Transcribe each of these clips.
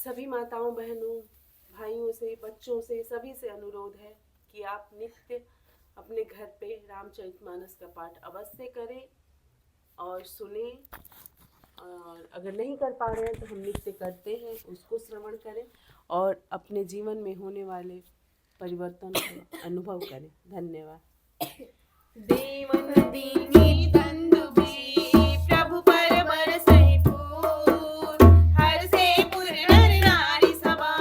सभी माताओं बहनों भाइयों से बच्चों से सभी से अनुरोध है कि आप नित्य अपने घर पे रामचरितमानस का पाठ अवश्य करें और सुने। और अगर नहीं कर पा रहे हैं तो हम नित्य करते हैं उसको श्रवण करें और अपने जीवन में होने वाले परिवर्तन को अनुभव करें। धन्यवाद। देवन दीनी तंदुभी प्रभु पर बरसहि फूल हर से पुर नर नारी सभा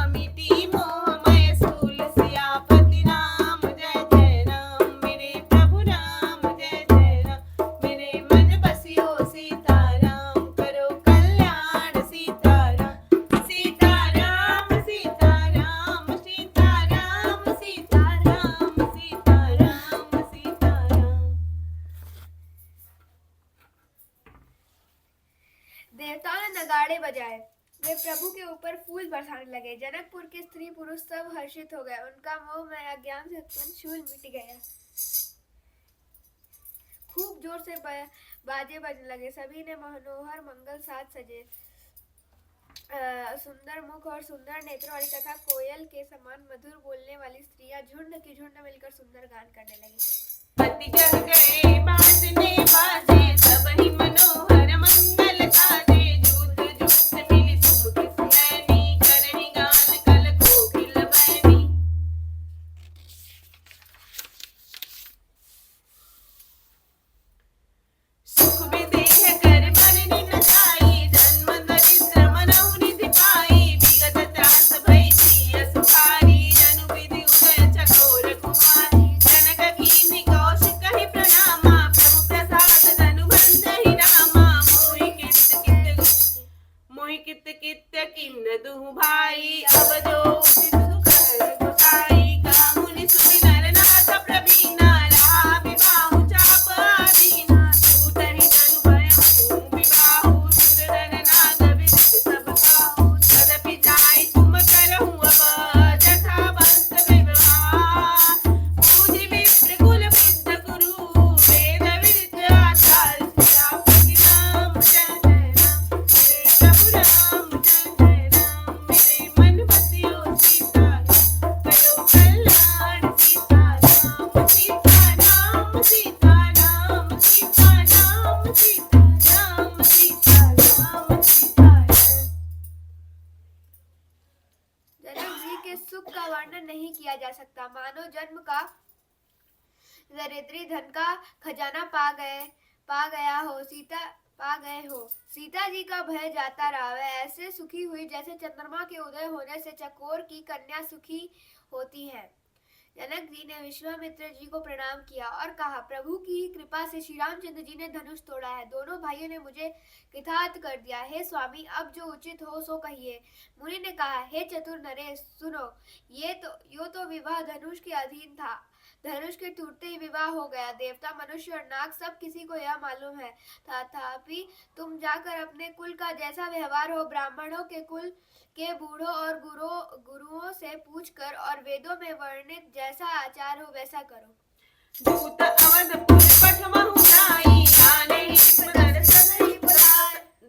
मिटी मोहमय सूल सियापति राम जय जय राम मेरे प्रभु राम जय जय राम मेरे मन बसियो सीताराम करो कल्याण सीताराम सीताराम सीताराम सीताराम सीताराम सीताराम सीताराम। देवताओं ने नगाड़े बजाए, वे प्रभु के ऊपर फूल बरसाने लगे। जनकपुर के स्त्री पुरुष सब हर्षित हो गए, उनका मोह में अज्ञान से उत्पन्न शूल मिट गया। खूब जोर से बाजे बजने लगे, सभी ने मनोहर मंगल साज सजे। सुंदर मुख और सुंदर नेत्रों वाली तथा कोयल के समान मधुर बोलने वाली स्त्रियां झुंड की झुंड मिलकर सुंदर गान करने लगी। पति जग गए बाजने बाजे सब ही मनोहर मंगल साजे जूत जूत मिली सुमुखी सुनैनी करणी गान कल कोकिल बैनी। सुख विदेह कर भरनी न जाई जन्म दरिद्र मनहु निधि पाई विगत त्रास भई सिय सुखारी जनु विधि उदय चकोर कुमारी जनक कीन्ही कौशिक कहि प्रणामा प्रभु प्रसाद धनु भंजहि रामा मोहि कित किन्न दुहु भाई अब जो उचित सुख गोसाई कहा मुनि सुनि नर नाथ प्रवीणा रहा विवाहु चाप आदीना दूतहि तनु भयउ विवाहु सुर नर नाग विदित सब काहू तदपि जाई तुम करहु अब जथा वंश विवाह पूजि विप्र कुल विद्ध गुरु वेद विदित आचार्य सियापति राम जय जय राम मेरे प्रभु राम जय जय राम मेरे मन बसियो सीताराम करो कल्याण सीताराम सीताराम सीताराम सीताराम सीताराम सीताराम सीताराम। जनक जी के सुख का वर्णन नहीं किया जा सकता, मानो जन्म का दरिद्री धन का खजाना पा गया हो। सीता जी का भय जाता रहा, वह ऐसे सुखी हुई जैसे चंद्रमा के उदय होने से चकोर की कन्या सुखी होती है। जनक जी ने विश्वामित्र जी को प्रणाम किया और कहा, प्रभु की ही कृपा से श्री रामचंद्र जी ने धनुष तोड़ा है। दोनों भाइयों ने मुझे कृतार्थ कर दिया। हे स्वामी, अब जो उचित हो सो कहिए। मुनि ने कहा, हे चतुर नरेश, सुनो, यो तो विवाह धनुष के अधीन था। धनुष के टूटते ही विवाह हो गया। देवता, मनुष्य और नाग सब किसी को यह मालूम है। तथापि तुम जाकर अपने कुल का जैसा व्यवहार हो ब्राह्मणों के कुल के बूढ़ों और गुरुओं से पूछकर और वेदों में वर्णित जैसा आचार हो वैसा करो। दूत अवधपुर पठमहु जाई आने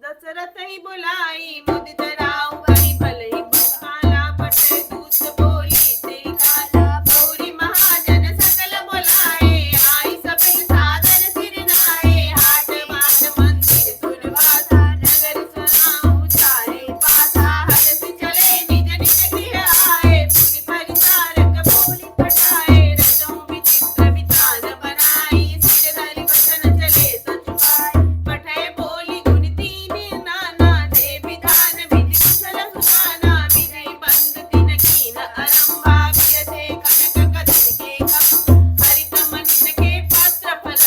दशरथ ही बुलाई मुदित राउ कहि भलहि बखाला पठे दूत बोली ते काला भौरी महाजन सकल बुलाए आई सभी सादर सिर नाए हाट बार मंदिर सुरभासा नगर सुनाऊ चारे पासा हर्ष चले निज निज गृह आए पुनि परिचारक बोली पठाए रचों विचित्र विधान बनाई सिर धरि वचन चले सचुकाई पठे बोली गुण तीन नाना दे विधान विधि कुशल सुजाना विधि बंद तिन कीन आरंभा बियथे कनक कदन के कम हरित मनिन के पत्र फल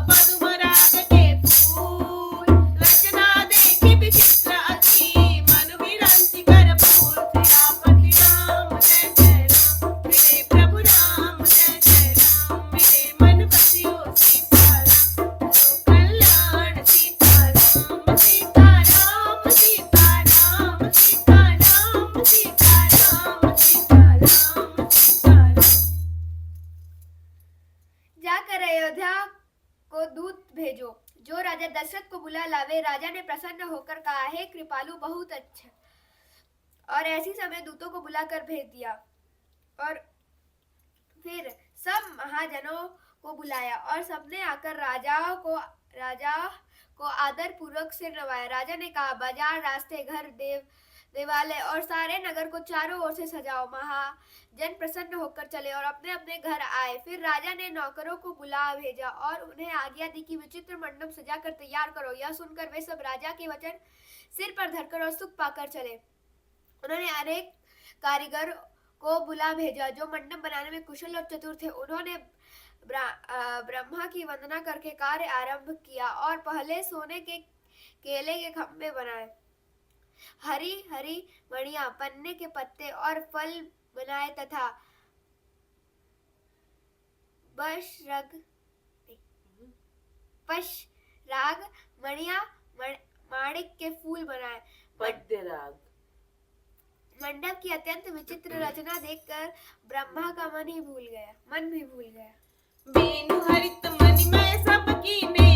पदुम राग के फूल रचना देखी विचित्र अति मनु विरंचि कर फूल सियापति राम जय जय राम मेरे प्रभु राम जय जय राम मेरे मन बसियो सीताराम करो कल्याण सीताराम सीताराम सीताराम सीताराम सीताराम सीताराम सीताराम। जाकर अयोध्या को दूत भेजो, जो राजा दशरथ को बुला लावे। राजा ने प्रसन्न होकर कहा, हे कृपालु, बहुत अच्छा और ऐसी समय दूतों को बुलाकर भेज दिया और फिर सब महाजनों को बुलाया और सबने आकर राजा को आदर पूर्वक सिर नवाया। राजा ने कहा, बाजार, रास्ते, घर, देवालय और सारे नगर को चारों ओर से सजाओ। महाजन प्रसन्न होकर चले और अपने अपने घर आए। फिर राजा ने नौकरों को बुला भेजा और उन्हें आज्ञा दी कि विचित्र मंडप सजाकर तैयार करो। यह सुनकर वे सब राजा के वचन सिर पर धरकर और सुख पाकर चले। उन्होंने अनेक कारीगर को बुला भेजा जो मंडप बनाने में कुशल और चतुर थे। उन्होंने ब्रह्मा की वंदना करके कार्य आरंभ किया और पहले सोने के केले के खंभे बनाए, हरी हरी मणियां, पन्ने के पत्ते और फल बनाए तथा पशराग मणियां, माणिक के फूल बनाए। पद्यराग। मंडप की अत्यंत विचित्र रचना देखकर ब्रह्मा का मन भी भूल गया। बेनु हरित मणिमय सब कीने,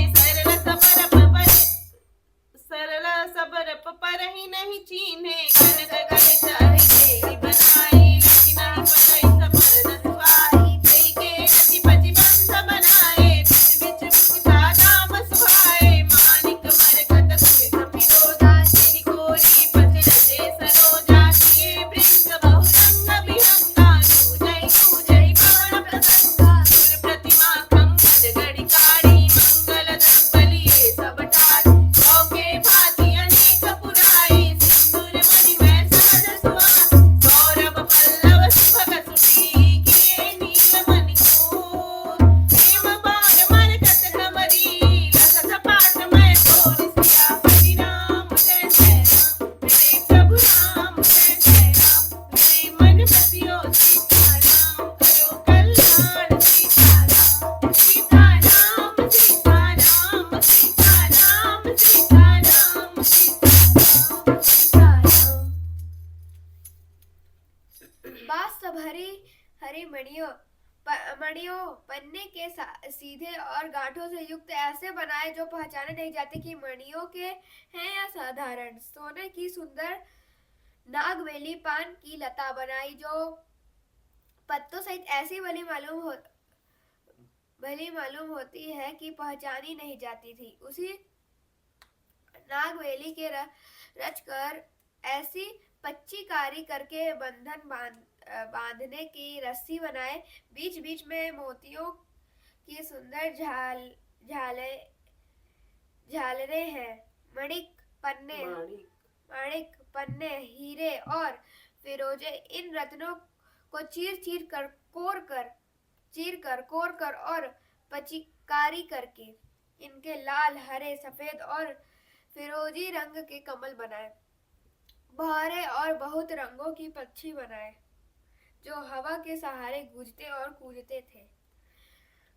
सरल सबर पर ही नहीं चीन्हे। कनक गणित हरि देहि बनाई, लखी नहीं पड़ई सबर न सुहाई। देहि के रचि पचि बंध बनाए, बिच बिच बिचता नाम सुहाए। मानिक मरकत सुमित फिरोजा, श्री कोरी पच रजे सरोजा। किए वृंद बहुरंग बिरंगा, दूजै पवन प्रसंगा। सुर प्रतिमा खंभज गढ़ि काढ़ी, मंगल दंबलिए सब ठाढ़। के भांति अनेक पुराई, सिंदूर मणिमय सहज सुहाए। सौरभ पल्लव सुभग सुटी, किए नील मणिकोर। हेम बाण मरकत कमरी, लसत पाटमय तोरि सियापति। राम जय जय राम, मेरे प्रभु राम जय जय राम। मेरे मन बसियो सीताराम, करो कल्याण सीताराम। सीताराम सीताराम सीताराम सीताराम सीताराम सीताराम। बास सब हरी मणियों पन्ने के सीधे और गांठों से युक्त ऐसे बनाए जो पहचाने नहीं जाते कि मणियों के हैं या साधारण। सोने की सुंदर नागवेली पान की लता बनाई जो पत्तों सहित ऐसी भली मालूम होती है कि पहचानी नहीं जाती थी। उसी नागवेली के रचकर ऐसी पच्चीकारी करके बंधन बांधने की रस्सी बनाए। बीच बीच में मोतियों की सुंदर झालरें हैं। माणिक पन्ने, हीरे और फिरोजे इन रत्नों को चीर कर कोर कर और पचिकारी करके इनके लाल, हरे, सफेद और फिरोजी रंग के कमल बनाए। बहारे और बहुत रंगों की पक्षी बनाए जो हवा के सहारे गूंजते और कूदते थे।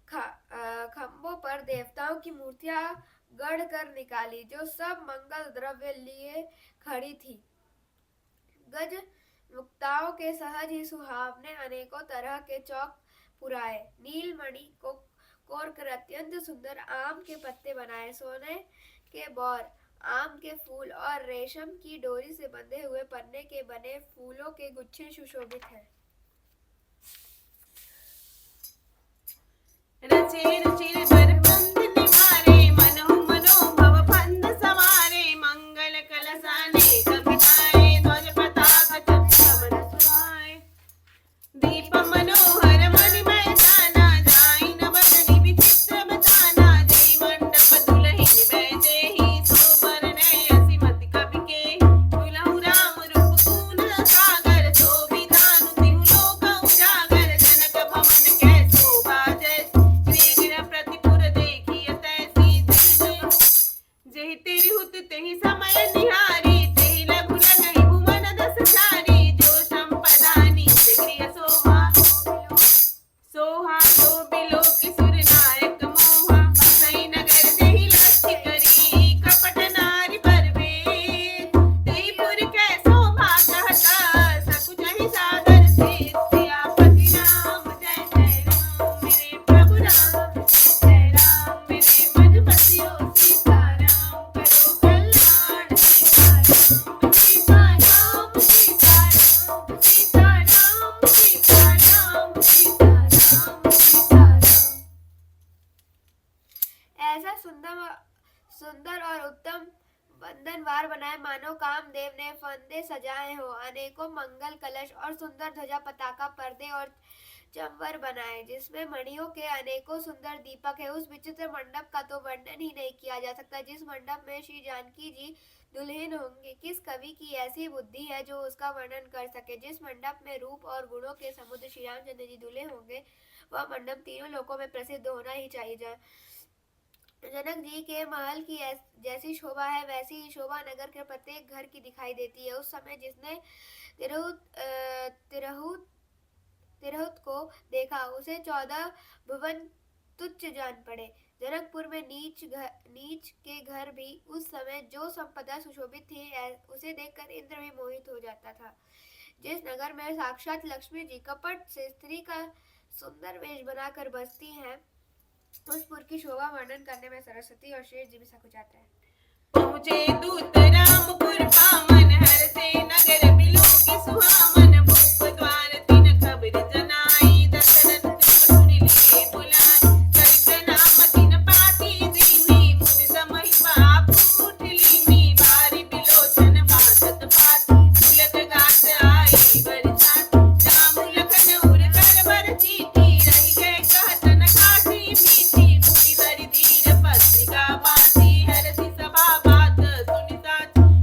खंभों पर देवताओं की मूर्तियां गढ़ कर निकाली जो सब मंगल द्रव्य लिए खड़ी थी। गज मुक्ताओं के सहज ही सुहावने अनेकों तरह के चौक पुराए। नीलमणि को कोरकर अत्यंत सुंदर आम के पत्ते बनाए। सोने के बौर, आम के फूल और रेशम की डोरी से बंधे हुए पन्ने के बने फूलों के गुच्छे सुशोभित हैं। रचे रुचिर बरबंद निवारे, मनो मनोभव फंद सवारे। मंगल कलशाने कविताए, ध्वज पताका चक्रमण सुहाए। दीप मनोहर मणिमय जाना, जाई न बरनी विचित्र बताना। जय मंडप दुलहिन बैठे ही, सोबर नय असीमति कवि के। दुलहु राम रूप कून सागर, शोभि धानु तिहु लोक उजागर। जनक भवन कै शोभा जैसी, गृह प्रतिपुर हार बनाए मानो कामदेव ने फंदे सजाए हो। अनेकों मंगल कलश और सुंदर ध्वजा पताका पर्दे और चंवर बनाए जिसमें मणियों के अनेकों सुंदर दीपक है। उस विचित्र मंडप का तो वर्णन ही नहीं किया जा सकता जिस मंडप में श्री जानकी जी दुल्हन होंगे। किस कवि की ऐसी बुद्धि है जो उसका वर्णन कर सके। जिस मंडप में रूप और गुणों के समुद्र श्री रामचंद्र जी दूल्हे होंगे वह मंडप तीनों लोकों में प्रसिद्ध होना ही चाहिए। जनक जी के महल की जैसी शोभा है वैसी ही शोभा नगर के प्रत्येक घर की दिखाई देती है। उस समय जिसने तिरहुत को देखा उसे 14 भुवन तुच्छ जान पड़े। जनकपुर में नीच के घर भी उस समय जो संपदा सुशोभित थी उसे देखकर इंद्र भी मोहित हो जाता था। जिस नगर में साक्षात लक्ष्मी जी कपट से स्त्री का सुंदर वेश बनाकर बसती हैं उस पुर की शोभा वर्णन करने में सरस्वती और शेष जी भी सकुचाते हैं। पहुँचे दूत रामपुर पावन हर से नगर बिलो की सुहावन भूप द्वार तीन खबर जनाई दशरथ जो सुन लिए बुलाए चरित नाम तीन पाती दीनी मुझ समय बाप उठ लीनी बारी बिलोचन बासत पाती फुलत गात आई बरसात राम लखन उर कर बर चीठी रही गए कहतन काठी मीठी भूमि धरि धीर पत्रिका बाती हरसी सभा बात सुनिता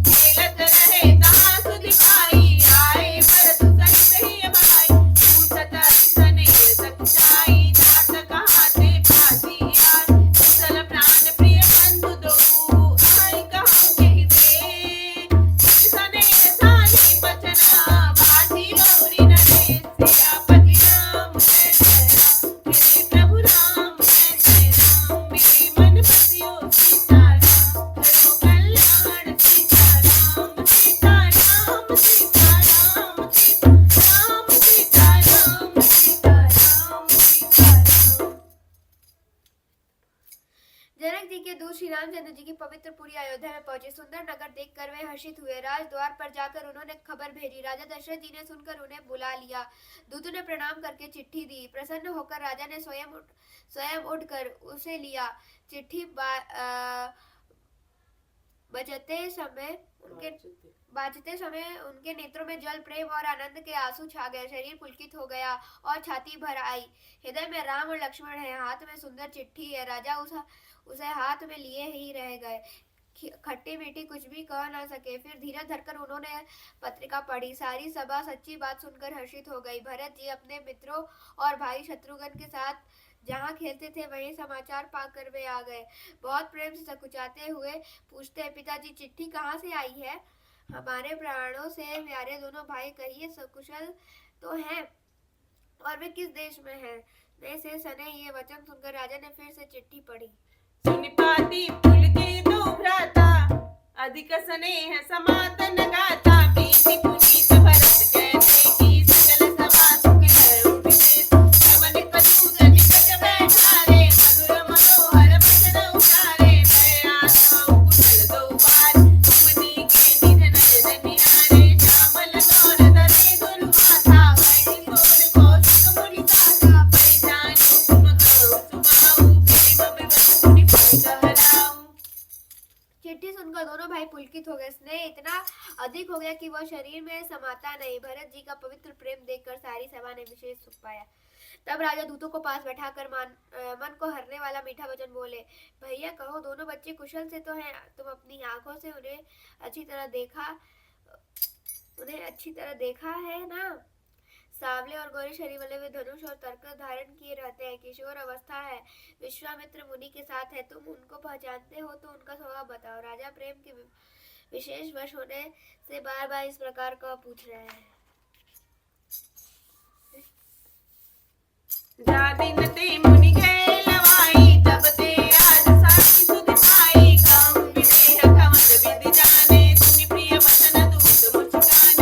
खेलत रहे तहाँ सुधि पाई आए भरत सहित ही भाई पूछत अरिसने सकुचाई जात कहाँ ते पाती आय कुशल प्राण प्रिय बंधु दो आई कहूँ कहि दे अरिसने सानी बचना बाजी गौरी नरेश सियापति राम जय जय राम मेरे प्रभु राम जय जय राम मेरे मन बसियो सीताराम करो कल्याण सीताराम सीताराम सीताराम सीताराम सीताराम सीताराम सीताराम। जनक जी के दूत श्री रामचंद्र जी की पवित्र पुरी अयोध्या में पहुंचे। सुंदर नगर देखकर वे हर्षित हुए। राजद्वार पर जाकर उन्होंने खबर भेजी। राजा दशरथ जी ने सुनकर उन्हें बुला लिया। दूतों ने प्रणाम करके चिट्ठी दी। प्रसन्न होकर राजा ने स्वयं उठकर उसे लिया। चिट्ठी बाजते समय उनके नेत्रों में जल प्रेम और आनंद के आंसू छा गए। शरीर पुलकित हो गया और छाती भर आई। हृदय में राम और लक्ष्मण है, हाथ में सुंदर चिट्ठी है। राजा उसे हाथ में लिए ही रह गए। खट्टी मीठी कुछ भी कह न सके। फिर धीरज धरकर उन्होंने पत्रिका पढ़ी। सारी सभा सच्ची बात सुनकर हर्षित हो गई। भरत जी अपने मित्रों और भाई शत्रुघ्न के साथ जहाँ खेलते थे वहीं समाचार पाकर वे आ गए। बहुत प्रेम से सकुचाते हुए पूछते हैं, पिताजी चिट्ठी कहाँ से आई है? हमारे प्राणों से प्यारे दोनों भाई कहिए सकुशल तो हैं और वे किस देश में हैं? ने से सने ये वचन सुनकर राजा ने फिर से चिट्ठी पढ़ी। सुनि पाती पुलकित दो भ्राता अधिक स्नेह समातन गाता प्रीति पुनीत भरत कहते की सकल सभा सुख धरो विशेष रमन कसूर निकट बैठारे मधुर मनोहर बचन उतारे भय आशा कुशल दो पार सुमति के निधन नयन निहारे श्यामल गौर धरे गुरु माथा वैरी सोर कौशिक मुनि साथा परिजानु तुम कहो सुभाऊ प्रेम विवश मुनि पद कहराऊ। चिट्ठी सुनकर दोनों भाई पुलकित हो गए। स्नेह इतना अधिक हो गया कि वह शरीर में समाता नहीं। भरत जी का पवित्र प्रेम देखकर सारी सभा ने विशेष सुख पाया। तब राजा दूतों को पास बैठाकर मन को हरने वाला मीठा वचन बोले, भैया कहो दोनों बच्चे कुशल से तो हैं? तुम अपनी आंखों से उन्हें अच्छी तरह देखा है ना? सांवले और गोरे शरीर वाले वे धनुष और तरकस धारण किए रहते हैं। किशोर अवस्था है। विश्वामित्र मुनि के साथ है। तुम उनको पहचानते हो तो उनका स्वभाव बताओ। राजा प्रेम के विशेष वश होने से बार बार इस प्रकार का पूछ रहे हैं। जा दिन ते मुनि गए लवाई तब ते आज साखी सुधि पाई काम विदेह कमल विधि जाने सुनि प्रिय वचन दूत मुस्कान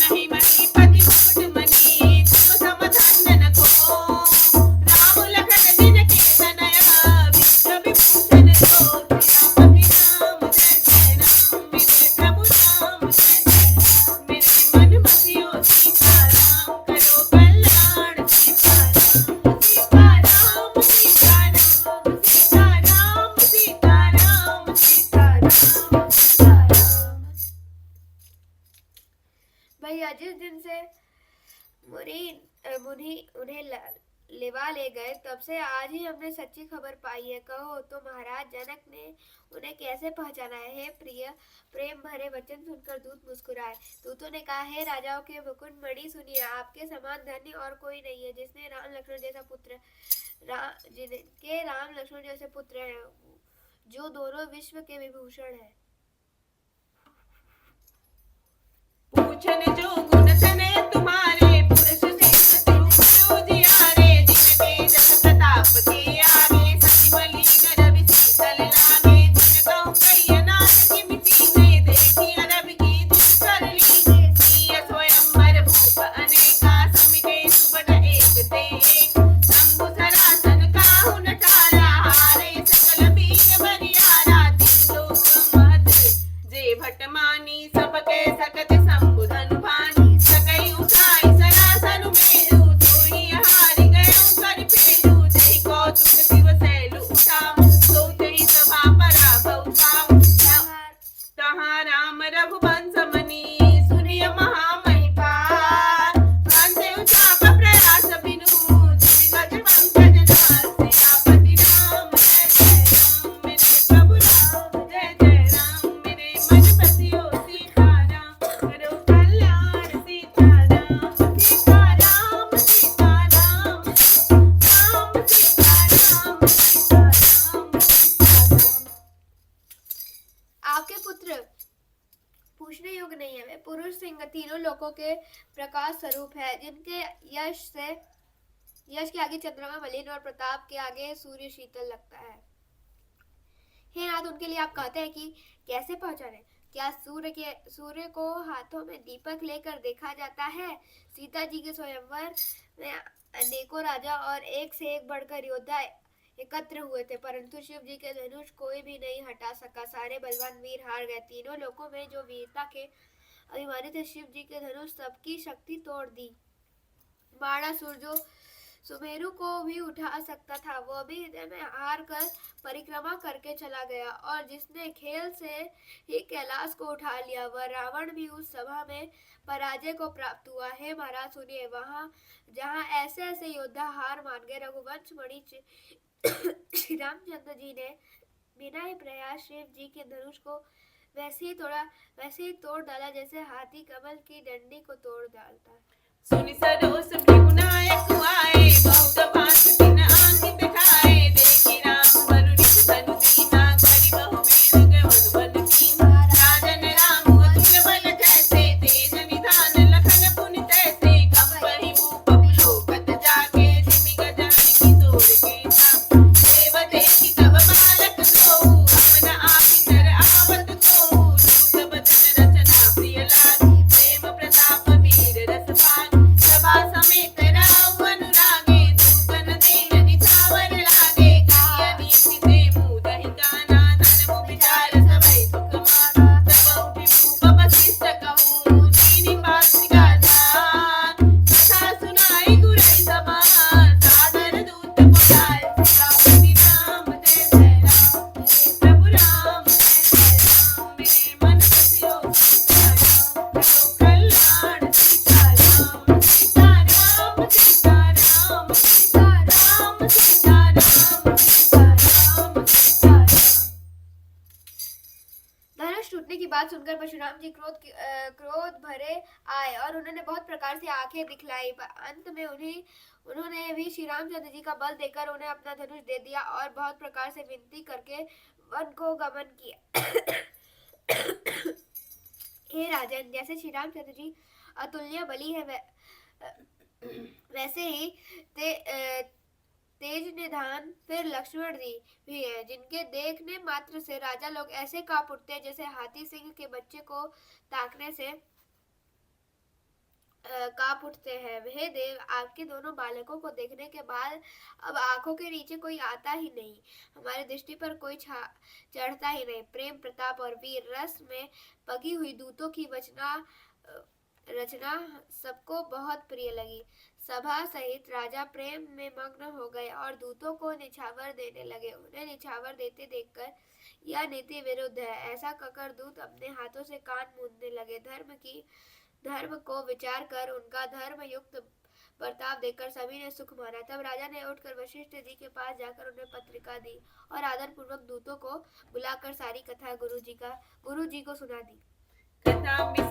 नहीं मही पति मुकुट मणि तुम सम धन्य न को राम लखन जिनके तनया विश्व विभूषण जो सियापति राम जय जय राम मेरे प्रभु राम जय जय राम मेरे मन बसियो सीताराम करो कल्याण सीताराम सीताराम भैया, जिस दिन से मुनि उन्हें लेवा ले गए, तब से आज ही हमने सच्ची खबर पाई है। कहो तो महाराज जनक ने उन्हें कैसे पहचाना है? हे प्रिय, प्रेम भरे वचन सुनकर दूत मुस्कुराए। दूतों ने कहा, हे राजाओं के मुकुट मणि, सुनिए, आपके समान धन्य और कोई नहीं है, जिसके राम लक्ष्मण जैसे पुत्र हैं, जो दोनों विश्व के विभूषण हैं। पूछन जो गुण तने तुम्हारे, पुरुष सिंह तिरु जियारे, जिनके जस प्रताप के आगे, सती मलिन रवि शीतल लागे, जिन कहूँ कहिय नाथ की मिटीने, देखी अरब की दुख कर लीजे, सिय स्वयंवर भूप अनेका, समिटे सुबह एक ते एक, शंभु सरासन काहू न टारा, हारे सकल वीर बरियारा, तीन लोक महत जे भट मानी, सबके सकत शंभु धनु भानी, सकई उठाई सरासन मेरु, सोई हारि गयो कर फेरु, जय कौतुक शिव सैलु उठाऊ, सो जय सभा पराभव पाऊ, तहाँ राम रघुवंश मनी, सूर्य महामहिपाल, कांते उचाप प्रयास बिनु, जिमि गज पंकज नाथ, सियापति राम जय जय राम, मेरे प्रभु राम जय जय राम, मेरे मन बसियो सीताराम, करो कल्याण सीताराम, सीताराम सीताराम, राम सीताराम, सीताराम सीताराम। आपके पुत्र पूछने योग्य नहीं है। वे पुरुष सिंह तीनों लोकों के प्रकाश स्वरूप है, जिनके यश के आगे चंद्रमा मलिन और प्रताप के आगे सूर्य शीतल लगता है। हे नाथ, उनके लिए आप कहते हैं कि कैसे पहचाने? क्या सूर्य को हाथों में दीपक लेकर देखा जाता है? सीता जी के स्वयंवर में अनेकों राजा और एक से एक बढ़कर योद्धा एकत्र हुए थे, परंतु शिव जी के धनुष कोई भी नहीं हटा सका। सारे बलवान वीर हार गए। तीनों लोकों में जो वीरता के अभिमानी थे, शिव जी के धनुष सबकी शक्ति तोड़ दी। बाणासुर जो सुमेरु को भी उठा सकता था, वो भी हृदय में हार कर परिक्रमा करके चला गया, और जिसने खेल से ही कैलाश को उठा लिया, वह रावण भी उस सभा में पराजय को प्राप्त हुआ। हे महाराज सुनिए, वहाँ जहाँ ऐसे ऐसे योद्धा हार मान गए, रघुवंश मणि श्री रामचंद्र जी ने बिना ही प्रयास शिव जी के धनुष को वैसे ही तोड़ डाला, जैसे हाथी कमल की डंडी को तोड़ डालता है। सुनि सरोस भृगुनायक आए, बहुत भांति तिन आंखि दिखाए, देखि राम बरु निज धनु दीना, करि बहु वीर गवन कीना, राजन राम अतुल बल जैसे, तेज निधान लखन पुनि तैसे, कंपहि भूप पुलोकत जाके, जिमि गजानन की तोड़ के था, देव देखि तब बालक सोऊ, अपना आपि नर आवत कोऊ, दूत बदन रचना प्रिय लागी, प्रेम प्रताप वीर रस पागी, सभा समेत राव अनुरागे, दूतन देन निछावर लागे, कहिय नीति ते मुँह दहि काना, धर्म विचार सबहि सुख माना, तब उठि भूप वशिष्ठ कहूँ, दीनि पात्रिका जान, कथा सुनाई गुरई सभा, सादर दूत बोलाए, सीतापति राम जय जय राम, मेरे प्रभु राम जय जय राम, मेरे मन बसियो सीताराम, करो कल्याण सीताराम, सीताराम सीताराम, सीताराम सीताराम, सीताराम सीताराम। धनुष टूटने की बात सुनकर परशुराम जी क्रोध भरे आए, और उन्होंने बहुत प्रकार से आंखें दिखलाई। अंत में उन्होंने भी श्री रामचंद्र जी का बल देकर उन्हें अपना धनुष दे दिया, और बहुत प्रकार से विनती करके वन को गमन किया। हे राजन, जैसे श्री रामचंद्र जी अतुल्य बली है, वैसे ही तेज निधान फिर लक्ष्मण जी भी है, जिनके देखने मात्र से राजा लोग ऐसे कांप उठते हैं, जैसे हाथी सिंह के बच्चे को ताकने से कांप उठते हैं। हे देव, आपके दोनों बालकों को देखने के बाद अब आंखों के नीचे कोई आता ही नहीं, हमारी दृष्टि पर कोई चढ़ता ही नहीं। प्रेम प्रताप और वीर रस में पगी हुई दूतों की रचना सबको बहुत प्रिय लगी। सभा सहित राजा प्रेम में मग्न हो गए और दूतों को निछावर देने लगे। उन्हें निछावर देते देखकर यह नीति विरुद्ध है, ऐसा कहकर दूत अपने हाथों से कान मूंदने लगे। धर्म की धर्म को विचार कर उनका धर्म युक्त बर्ताव देखकर सभी ने सुख माना। तब राजा ने उठकर वशिष्ठ जी के पास जाकर उन्हें पत्रिका दी और आदर पूर्वक दूतों को बुलाकर सारी कथा गुरु जी को सुना दी। कथामि